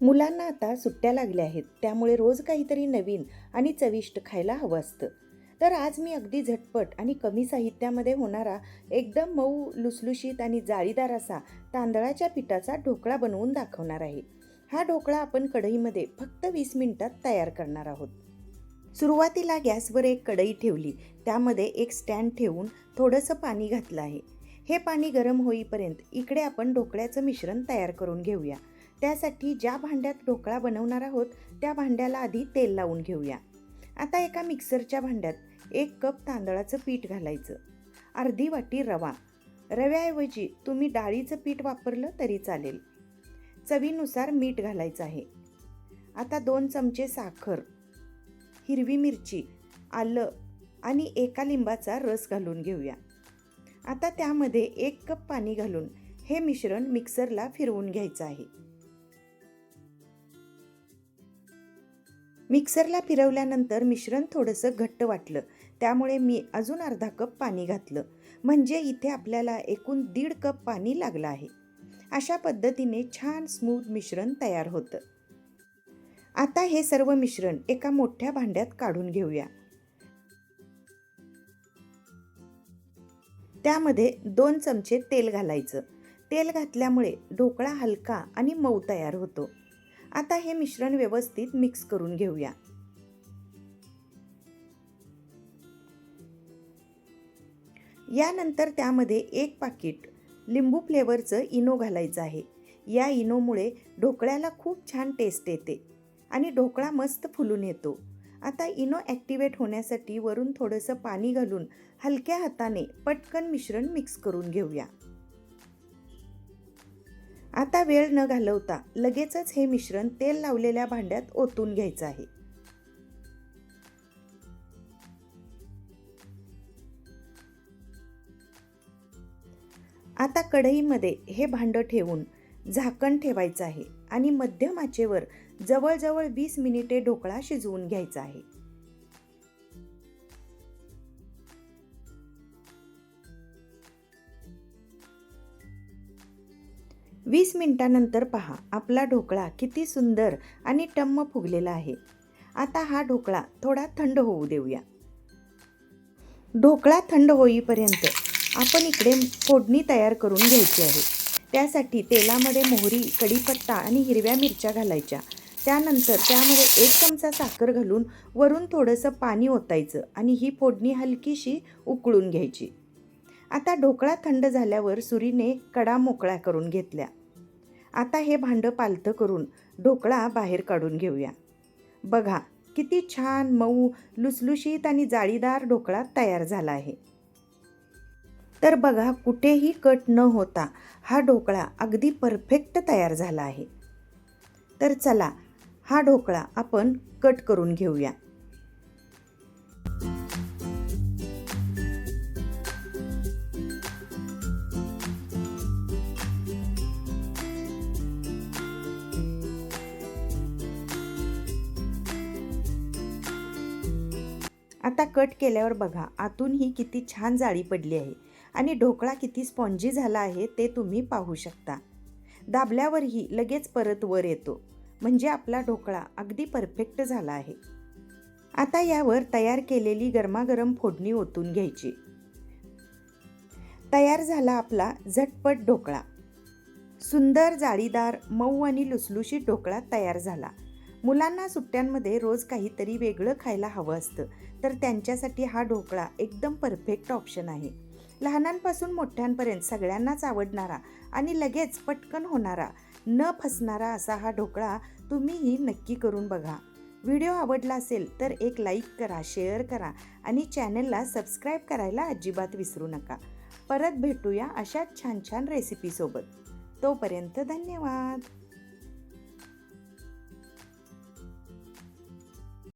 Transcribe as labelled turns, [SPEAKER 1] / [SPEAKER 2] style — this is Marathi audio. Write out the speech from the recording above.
[SPEAKER 1] मुलांना आता सुट्ट्या लागल्या आहेत, त्यामुळे रोज काहीतरी नवीन आणि चविष्ट खायला हवं असतं. तर आज मी अगदी झटपट आणि कमी साहित्यामध्ये होणारा एकदम मऊ, लुसलुशीत आणि जाळीदार असा तांदळाच्या पिठाचा ढोकळा बनवून दाखवणार आहे. हा ढोकळा आपण कढईमध्ये फक्त 20 मिनिटात तयार करणार आहोत. सुरुवातीला गॅसवर एक कढई ठेवली, त्यामध्ये एक स्टँड ठेवून थोडंसं पाणी घातलं आहे. हे पाणी गरम होईपर्यंत इकडे आपण ढोकळ्याचं मिश्रण तयार करून घेऊया. त्यासाठी ज्या भांड्यात ढोकळा बनवणार आहोत त्या भांड्याला आधी तेल लावून घेऊया. आता एका मिक्सरच्या भांड्यात 1 कप तांदळाचं पीठ घालायचं, अर्धी वाटी रवा. रव्याऐवजी तुम्ही डाळीचं पीठ वापरलं तरी चालेल. चवीनुसार मीठ घालायचं आहे. आता 2 चमचे साखर, हिरवी मिरची, आलं आणि एका लिंबाचा रस घालून घेऊया. आता त्यामध्ये 1 कप पाणी घालून हे मिश्रण मिक्सरला फिरवून घ्यायचं आहे. मिक्सरला फिरवल्यानंतर मिश्रण थोडंसं घट्ट वाटलं, त्यामुळे मी अजून अर्धा कप पाणी घातलं. म्हणजे इथे आपल्याला एकूण 1.5 कप पाणी लागलं आहे. अशा पद्धतीने छान स्मूथ मिश्रण तयार होतं. आता हे सर्व मिश्रण एका मोठ्या भांड्यात काढून घेऊया. त्यामध्ये 2 चमचे तेल घालायचं. तेल घातल्यामुळे ढोकळा हलका आणि मऊ तयार होतो. आता हे मिश्रण व्यवस्थित मिक्स करून घेऊया. यानंतर त्यामध्ये 1 पाकीट लिंबू फ्लेवरचं इनो घालायचं आहे. या इनोमुळे ढोकळ्याला खूप छान टेस्ट येते आणि ढोकळा मस्त फुलून येतो. आता इनो ॲक्टिवेट होण्यासाठी वरून थोडंसं पाणी घालून हलक्या हाताने पटकन मिश्रण मिक्स करून घेऊया. आता वेळ न घालवता लगेचच हे मिश्रण तेल लावलेल्या भांड्यात ओतून घ्यायचं आहे. आता कढईमध्ये हे भांडं ठेवून झाकण ठेवायचं आहे आणि मध्यम आचेवर जवळजवळ 20 मिनिटे ढोकळा शिजवून घ्यायचा आहे. वीस मिनिटानंतर पहा, आपला ढोकळा किती सुंदर आणि टम्म फुगलेला आहे. आता हा ढोकळा थोडा थंड होऊ देऊया. ढोकळा थंड होईपर्यंत आपण इकडे फोडणी तयार करून घ्यायची आहे. त्यासाठी तेलामध्ये मोहरी, कढीपत्ता आणि हिरव्या मिरच्या घालायच्या. त्यानंतर त्यामध्ये 1 चमचा साखर घालून वरून थोडंसं पाणी ओतायचं आणि ही फोडणी हलकीशी उकळून घ्यायची. आता ढोकळा थंड झाल्यावर सुरीने कडा मोकळ्या करून घेतल्या. आता हे भांडं पालतं करून ढोकळा बाहेर काढून घेऊया. बघा, किती छान मऊ, लुसलुशीत आणि जाळीदार ढोकळा तयार झाला आहे. तर बघा, कुठेही कट न होता हा ढोकळा अगदी परफेक्ट तयार झाला आहे. तर चला, हा ढोकळा आपण कट करून घेऊया. आता कट केल्यावर बघा, आतूनही किती छान जाळी पडली आहे आणि ढोकळा किती स्पॉन्जी झाला आहे ते तुम्ही पाहू शकता. दाबल्यावरही लगेच परत वर येतो, म्हणजे आपला ढोकळा अगदी परफेक्ट झाला आहे. आता यावर तयार केलेली गरमागरम फोडणी ओतून घ्यायची. तयार झाला आपला झटपट ढोकळा. सुंदर, जाळीदार, मऊ आणि लुसलुशीत ढोकळा तयार झाला. मुलांना सुट्ट्यांमध्ये रोज काहीतरी वेगळं खायला हवं असतं, तर त्यांच्यासाठी हा ढोकळा एकदम परफेक्ट ऑप्शन आहे. लहानांपासून मोठ्यांपर्यंत सगळ्यांनाच आवडणारा आणि लगेच पटकन होणारा, न फसणारा असा हा ढोकळा तुम्हीही नक्की करून बघा. व्हिडिओ आवडला असेल तर एक लाईक करा, शेअर करा आणि चॅनलला सबस्क्राईब करायला अजिबात विसरू नका. परत भेटूया अशाच छान छान रेसिपीसोबत. तोपर्यंत धन्यवाद.